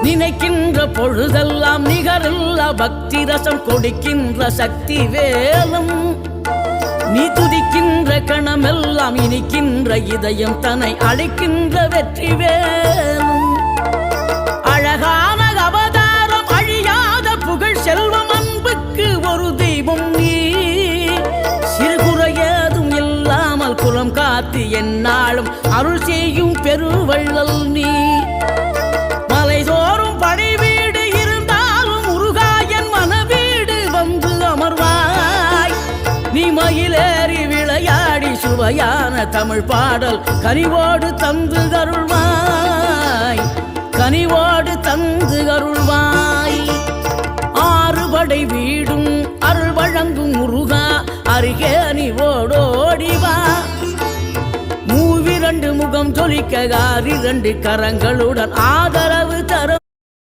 நினைக்கின்ற பொழுதெல்லாம் நிகரில்ல பக்தி ரசம் கொடுக்கின்ற சக்தி வேலும் நீ துதிக்கின்ற கணமெல்லாம் இனிக்கின்ற இதயம் தன்னை அழைக்கின்ற வெற்றி வேலும் அழகான அவதாரம் அழியாத புகழ் செல்வம் அன்புக்கு ஒரு தெய்வம் நீ சிறுகுறையதும் இல்லாமல் குலம் காத்து எந்நாளும் அருள் செய்யும் பெருவள்ளல் நீ மலைதோறும் படை வீடு இருந்தாலும் முருகாயன் மனவீடு வந்து அமர்வாய் நீ மயிலேறி விளையாடி சுவையான தமிழ் பாடல் கனிவோடு தந்து அருள்வாய் கனிவோடு தந்து அருள்வாய் ஆறுபடை வீடும் அருள் வழங்கும் முருகா அருகே நீ ஓடோடிவா மூவிரண்டு முகம் ஜொலிக்க 2 கரங்களுடன் ஆதரவு தர